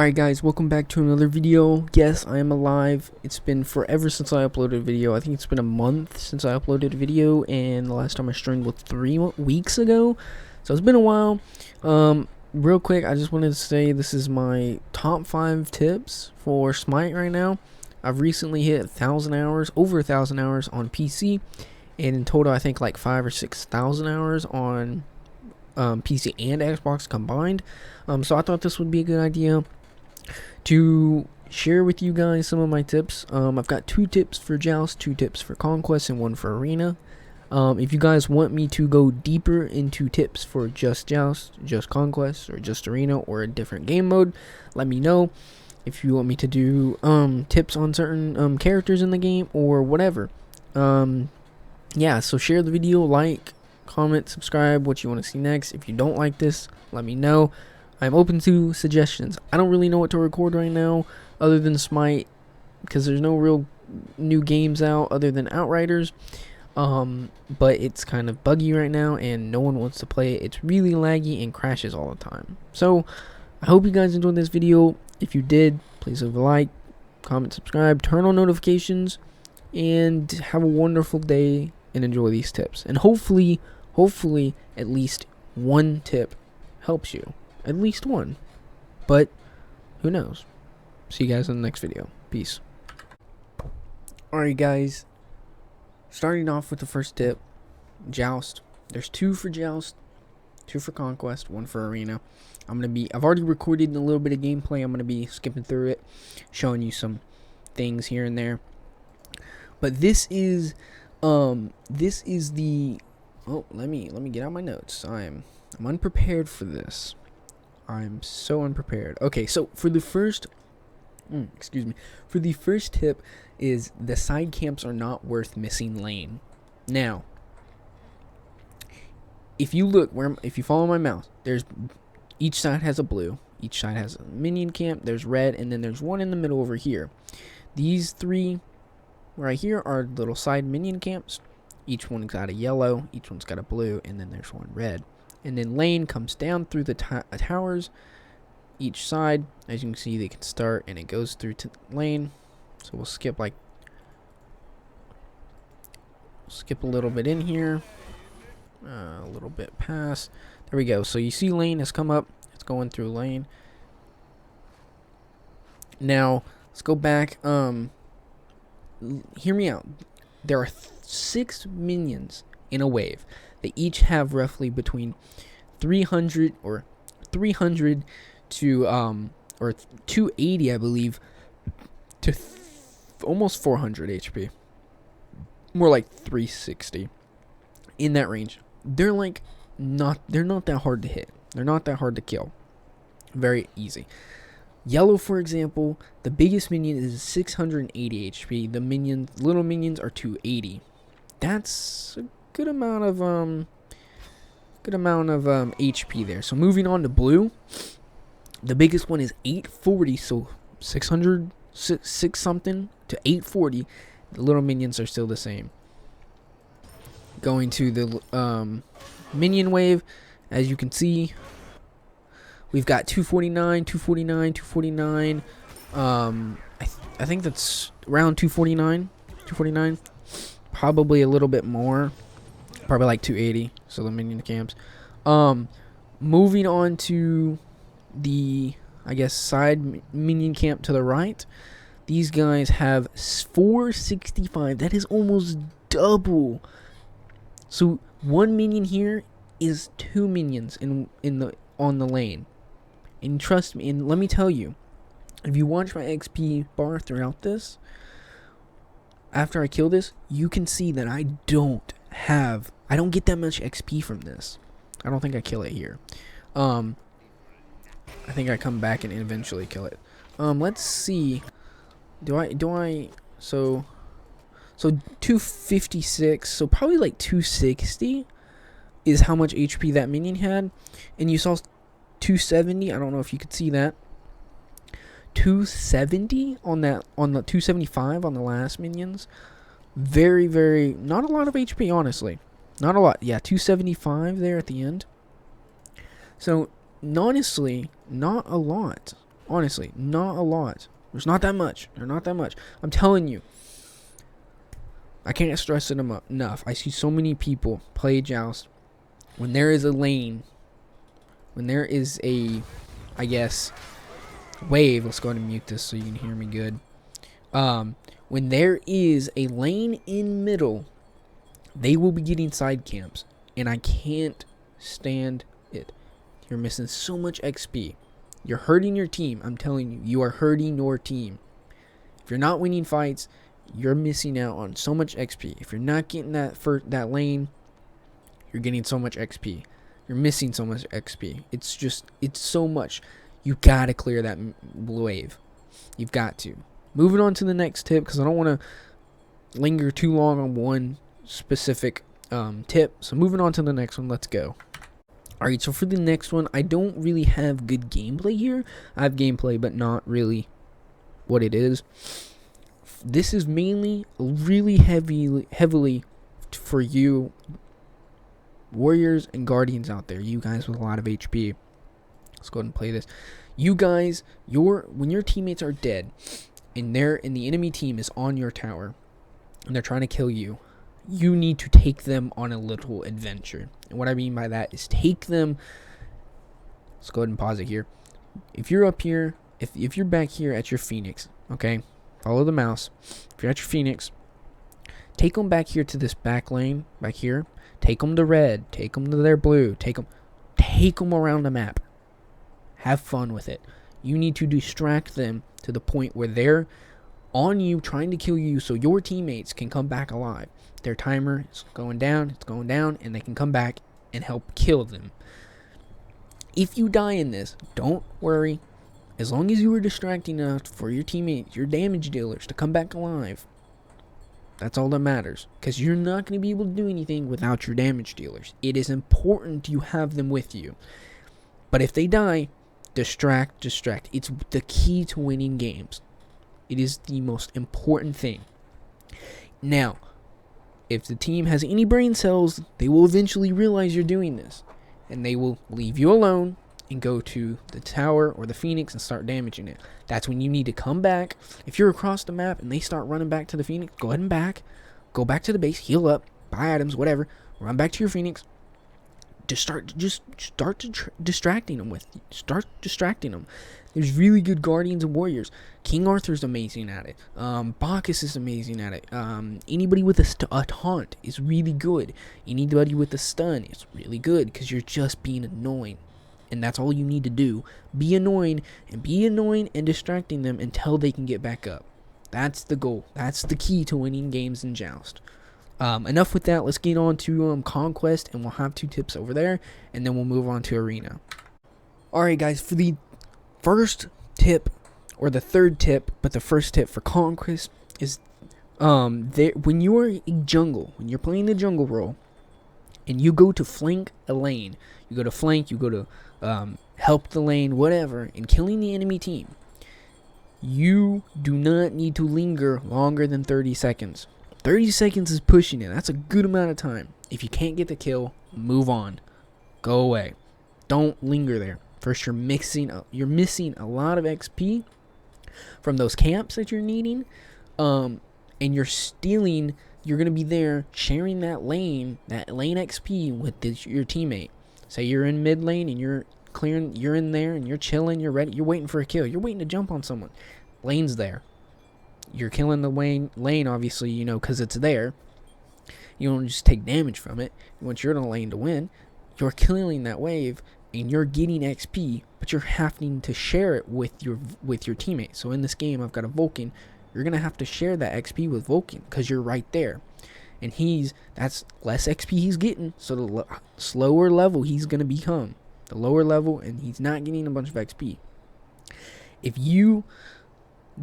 Alright guys, welcome back to another video. Yes, I am alive. It's been forever since I uploaded a video. I think it's been a month since I uploaded a video, and the last time I streamed was 3 weeks ago. So it's been a while. Real quick, I just wanted to say this is my top 5 tips for Smite right now. I've recently hit 1,000 hours, over 1,000 hours on PC, and in total I think like 5,000 or 6,000 hours on PC and Xbox combined. So I thought this would be a good idea to share with you guys some of my tips. I've got 2 tips for joust, 2 tips for conquest, and 1 for arena. If you guys want me to go deeper into tips for just joust, just conquest, or just arena, or a different game mode, let me know. If you want me to do tips on certain characters in the game or whatever, yeah, so share the video, like, comment, subscribe, what you want to see next. If you don't like this, let me know. I'm open to suggestions. I don't really know what to record right now other than Smite, because there's no real new games out other than Outriders. But it's kind of buggy right now and no one wants to play it. It's really laggy and crashes all the time. So I hope you guys enjoyed this video. If you did, please leave a like, comment, subscribe, turn on notifications, and have a wonderful day and enjoy these tips. And hopefully at least one tip helps you. At least one. But who knows? See you guys in the next video. Peace. Alright guys, starting off with the first tip, joust. There's 2 for joust, 2 for conquest, 1 for arena. I've already recorded a little bit of gameplay. I'm gonna be skipping through it, showing you some things here and there. But this is the let me get out my notes. I'm unprepared for this. I'm so unprepared. Okay, so for the first for the first tip is the side camps are not worth missing lane. Now, if you look if you follow my mouse, there's each side has a blue, each side has a minion camp, there's red, and then there's one in the middle over here. These 3 right here are little side minion camps. Each one's got a yellow, each one's got a blue, and then there's one red. And then lane comes down through the towers each side. As you can see, they can start and it goes through to lane. So we'll skip a little bit in here, a little bit past. There we go. So you see lane has come up. It's going through lane. Now let's go back. Hear me out. There are 6 minions in a wave. They each have roughly between 300 to or 280, I believe, to almost 400 HP. More like 360 in that range. They're not that hard to hit. They're not that hard to kill. Very easy. Yellow, for example, the biggest minion is 680 HP. The little minions are 280. That's a good amount of HP there. So moving on to blue, the biggest one is 840, so 600 6 something to 840. The little minions are still the same. Going to the minion wave, as you can see, we've got 249, 249, 249. I think that's around 249. Probably a little bit more. Probably like 280. So the minion camps. Moving on to the, I guess, side minion camp to the right. These guys have 465. That is almost double. So one minion here is 2 minions on the lane. And trust me, and let me tell you, if you watch my XP bar throughout this, after I kill this, you can see that I don't get that much XP from this. I don't think I kill it here. I think I come back and eventually kill it. Let's see. So 256, so probably like 260 is how much HP that minion had. And you saw 270, I don't know if you could see that. 270 on the 275 on the last minions. Very, very, not a lot of HP, honestly. Not a lot. Yeah, 275 there at the end. So honestly, not a lot Honestly, not a lot. There's not that much. They're not that much. I'm telling you. I can't stress it enough. I see so many people play joust when there is a lane, when there is a, I guess, wave. Let's go ahead and mute this so you can hear me good. When there is a lane in middle, they will be getting side camps, and I can't stand it. You're missing so much XP. You're hurting your team. I'm telling you, you are hurting your team. If you're not winning fights, you're missing out on so much XP. If you're not getting that lane, you're getting so much XP. You're missing so much XP. It's so much. You gotta clear that wave. You've got to. Moving on to the next tip, because I don't want to linger too long on one specific tip. So moving on to the next one, let's go. Alright, so for the next one, I don't really have good gameplay here. I have gameplay, but not really what it is. This is mainly really heavily for you warriors and guardians out there. You guys with a lot of HP. Let's go ahead and play this. You guys, when your teammates are dead, and the enemy team is on your tower, and they're trying to kill you, you need to take them on a little adventure. And what I mean by that is take them. Let's go ahead and pause it here. If you're up here, if you're back here at your Phoenix, okay, follow the mouse. If you're at your Phoenix, take them back here to this back lane, back here. Take them to red. Take them to their blue. Take them around the map. Have fun with it. You need to distract them to the point where they're on you, trying to kill you, so your teammates can come back alive. Their timer is going down, and they can come back and help kill them. If you die in this, don't worry. As long as you were distracting enough for your teammates, your damage dealers, to come back alive, that's all that matters. Because you're not going to be able to do anything without your damage dealers. It is important you have them with you. But if they die, distract. It's the key to winning games. It is the most important thing. Now, if the team has any brain cells, they will eventually realize you're doing this. And they will leave you alone and go to the tower or the Phoenix and start damaging it. That's when you need to come back. If you're across the map and they start running back to the Phoenix, go ahead and go back to the base, heal up, buy items, whatever, run back to your Phoenix. Start distracting them. There's really good guardians and warriors. King Arthur's amazing at it. Bacchus is amazing at it. Anybody with a taunt is really good. Anybody with a stun is really good, because you're just being annoying. And that's all you need to do. Be annoying and distracting them until they can get back up. That's the goal. That's the key to winning games in Joust. Enough with that. Let's get on to Conquest, and we'll have 2 tips over there, and then we'll move on to Arena. Alright guys, for the first tip, or the third tip, but the first tip for Conquest is when you are in jungle, when you're playing the jungle role, and you go to flank a lane, you go to help the lane, whatever, and killing the enemy team, you do not need to linger longer than 30 seconds. 30 seconds is pushing it. That's a good amount of time. If you can't get the kill, move on. Go away. Don't linger there. First, you're missing a lot of XP from those camps that you're needing, and you're stealing. You're gonna be there sharing that lane XP with your teammate. Say you're in mid lane and you're clearing. You're in there and you're chilling. You're ready. You're waiting for a kill. You're waiting to jump on someone. Lane's there. You're killing the lane, obviously, you know, because it's there. You don't just take damage from it. Once you're in a lane to win, you're killing that wave and you're getting XP, but you're having to share it with your teammate. So in this game, I've got a Vulcan. You're gonna have to share that XP with Vulcan because you're right there, and that's less XP he's getting. So the slower level he's gonna become, the lower level, and he's not getting a bunch of XP. If you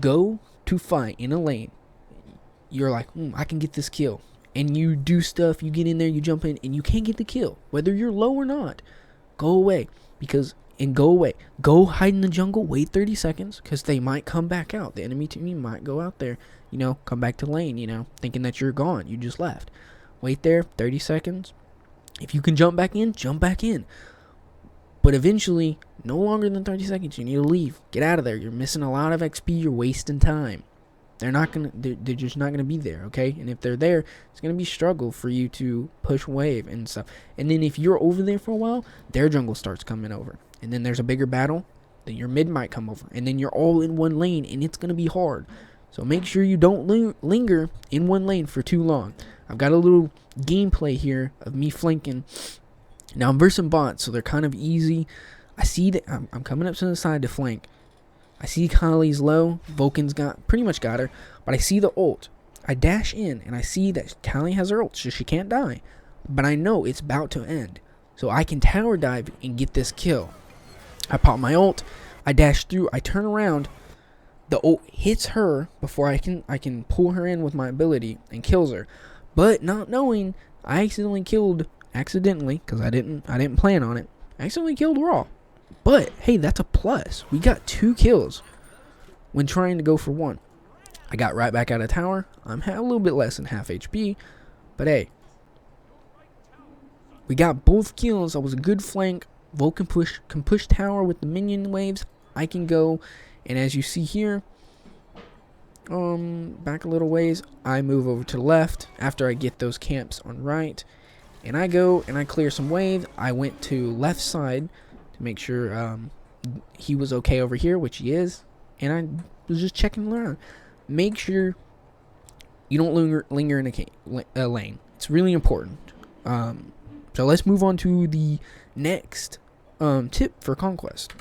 go to fight in a lane, you're like, I can get this kill, and you do stuff, you get in there, you jump in, and you can't get the kill, whether you're low or not. Go away, go hide in the jungle, wait 30 seconds, because they might come back out. The enemy team might go out there, come back to lane, thinking that you're gone, you just left. Wait there 30 seconds. If you can jump back in, jump back in. But eventually, no longer than 30 seconds, you need to leave. Get out of there. You're missing a lot of XP. You're wasting time. They're just not gonna be there, okay? And if they're there, it's gonna be struggle for you to push wave and stuff. And then if you're over there for a while, their jungle starts coming over, and then there's a bigger battle. Then your mid might come over, and then you're all in one lane, and it's gonna be hard. So make sure you don't linger in one lane for too long. I've got a little gameplay here of me flanking. Now I'm versing bots, so they're kind of easy. I see that I'm coming up to the side to flank. I see Kali's low. Vulcan's pretty much got her. But I see the ult. I dash in, and I see that Kali has her ult, so she can't die. But I know it's about to end. So I can tower dive and get this kill. I pop my ult. I dash through. I turn around. The ult hits her before I can pull her in with my ability and kills her. But not knowing, I accidentally, because I didn't plan on it, I accidentally killed Raw. But hey, that's a plus. We got 2 kills when trying to go for 1. I got right back out of tower. I'm a little bit less than half HP, but hey, we got both kills. That was a good flank. Vulcan can push tower with the minion waves. I can go, and as you see here, back a little ways, I move over to the left after I get those camps on right, and I go and I clear some waves. I went to left side to make sure he was okay over here, which he is, and I was just checking around. Make sure you don't linger in a lane. It's really important. So let's move on to the next tip for conquest.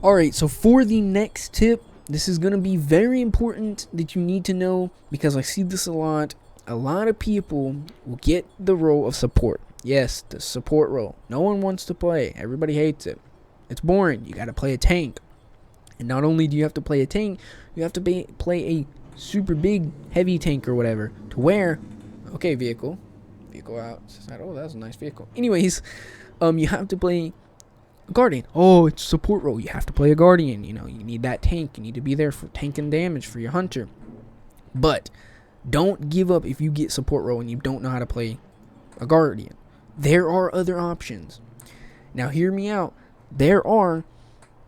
Alright, so for the next tip, this is going to be very important that you need to know, because I see this a lot. A lot of people will get the role of support. Yes, the support role. No one wants to play. Everybody hates it. It's boring. You got to play a tank. And not only do you have to play a tank, you have to play a super big, heavy tank or whatever. To where, okay, vehicle out. Oh, that was a nice vehicle. Anyways, you have to play a guardian. Oh, it's support role. You have to play a guardian. You know, you need that tank. You need to be there for tanking damage for your hunter. But don't give up if you get support role and you don't know how to play a guardian. There are other options. Now, hear me out. There are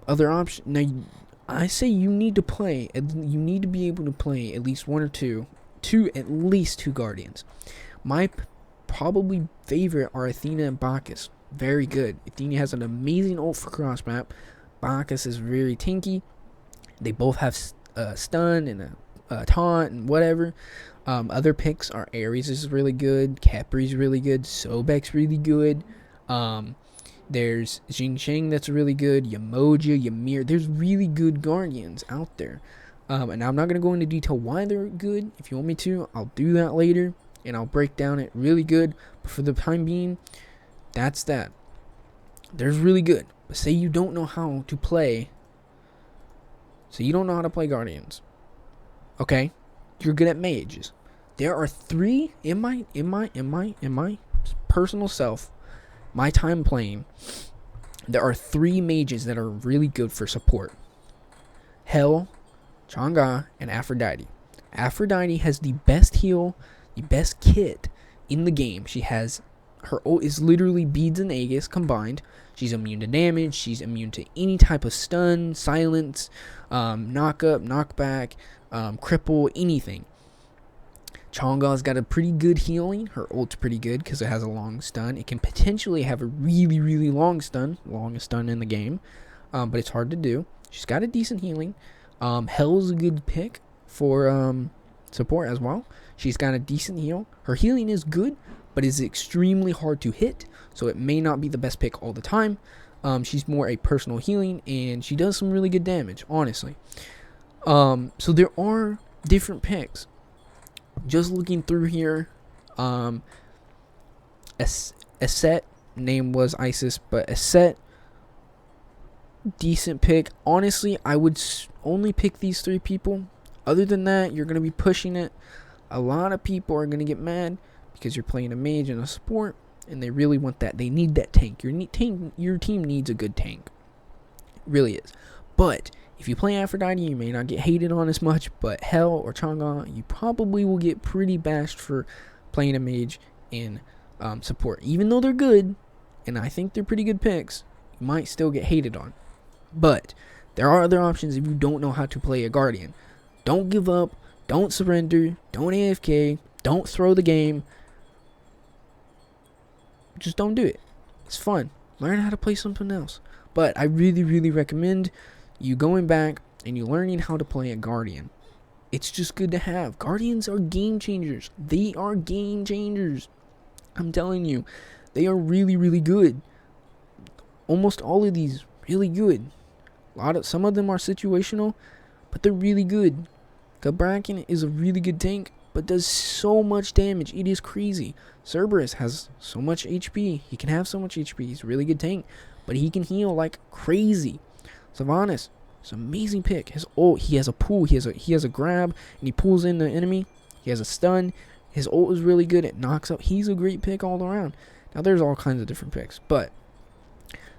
other options. Now, I say you need to play. You need to be able to play at least one or at least two guardians. My probably favorite are Athena and Bacchus. Very good. Athena has an amazing ult for cross map. Bacchus is very tanky. They both have stun and a taunt and whatever. Other picks are Ares is really good. Capri's really good. Sobek's really good. There's Jing Sheng that's really good. Yamoja, Ymir. There's really good guardians out there. And I'm not going to go into detail why they're good. If you want me to, I'll do that later. And I'll break down it really good. But for the time being, that's that. There's really good. But say you don't know how to play. So you don't know how to play guardians. Okay? You're good at mages. There are 3 in my personal self, my time playing. There are 3 mages that are really good for support. Hel, Chang'e, and Aphrodite. Aphrodite has the best heal, the best kit in the game. She has, her ult is literally beads and Aegis combined. She's immune to damage. She's immune to any type of stun, silence, knock up, knockback, cripple, anything. Chang'e's got a pretty good healing. Her ult's pretty good because it has a long stun. It can potentially have a really, really long stun. Longest stun in the game. But it's hard to do. She's got a decent healing. Hel's a good pick for support as well. She's got a decent heal. Her healing is good, but is extremely hard to hit. So it may not be the best pick all the time. She's more a personal healing, and she does some really good damage, honestly. So there are different picks. Just looking through here, a set name was Isis, but a set decent pick. Honestly, I would only pick these 3 people. Other than that, you're gonna be pushing it. A lot of people are gonna get mad because you're playing a mage and a support, and they really want that. They need that tank. Your team needs a good tank. It really is. But if you play Aphrodite, you may not get hated on as much, but Hel or Chang'e, you probably will get pretty bashed for playing a mage in support. Even though they're good, and I think they're pretty good picks, you might still get hated on. But there are other options if you don't know how to play a Guardian. Don't give up. Don't surrender. Don't AFK. Don't throw the game. Just don't do it. It's fun. Learn how to play something else. But I really, really recommend you going back and you learning how to play a Guardian. It's just good to have. Guardians are game changers. They are game changers. I'm telling you. They are really, really good. Almost all of these really good. Some of them are situational, but they're really good. Gabrakan is a really good tank, but does so much damage. It is crazy. Cerberus has so much HP. He can have so much HP. He's a really good tank, but he can heal like crazy. Sylvanas is an amazing pick. His ult, he has a pull. He has a grab, and he pulls in the enemy. He has a stun. His ult is really good. It knocks out. He's a great pick all around. Now there's all kinds of different picks, but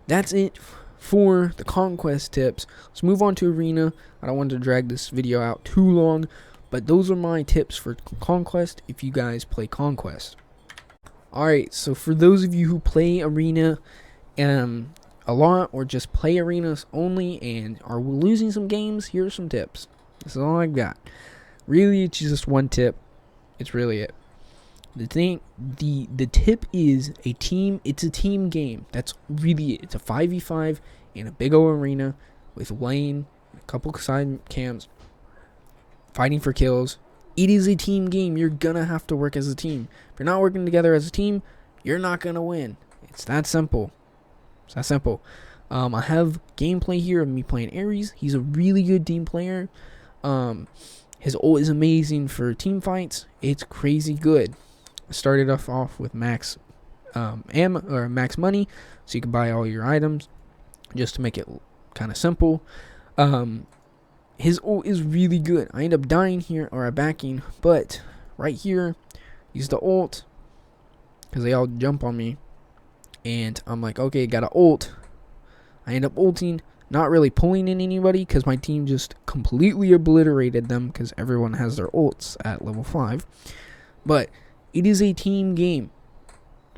that's it for the conquest tips. Let's move on to arena. I don't want to drag this video out too long, but those are my tips for conquest if you guys play conquest. Alright, so for those of you who play arena a lot, or just play arenas only and are losing some games, here's some tips. This is all I've got. Really, it's just one tip. It's really it. The tip is it's a team game. That's really it. It's a 5v5 in a big old arena with lane, a couple side camps, fighting for kills. It is a team game. You're gonna have to work as a team. If you're not working together as a team, you're not gonna win. It's that simple. It's that simple. I have gameplay here of me playing Ares. He's a really good team player. His ult is amazing for team fights. It's crazy good. I started off with max max money, so you can buy all your items, just to make it kind of simple. His ult is really good. I end up dying here, or backing, but right here, use the ult, because they all jump on me, and I'm like, okay, got an ult. I end up ulting, not really pulling in anybody, because my team just completely obliterated them, because everyone has their ults at level 5, but it is a team game,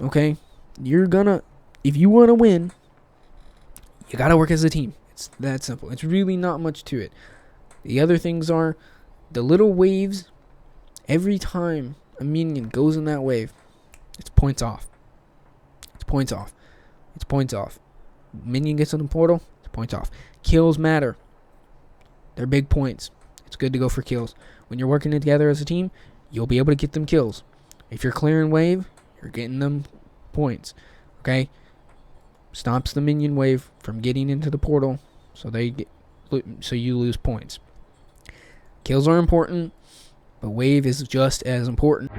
okay? If you want to win, you gotta work as a team. It's that simple. It's really not much to it. The other things are the little waves. Every time a minion goes in that wave, it's points off. It's points off. It's points off. Minion gets in the portal, it's points off. Kills matter. They're big points. It's good to go for kills. When you're working together as a team, you'll be able to get them kills. If you're clearing wave, you're getting them points. Okay? Stops the minion wave from getting into the portal, so you lose points. Kills are important, but wave is just as important.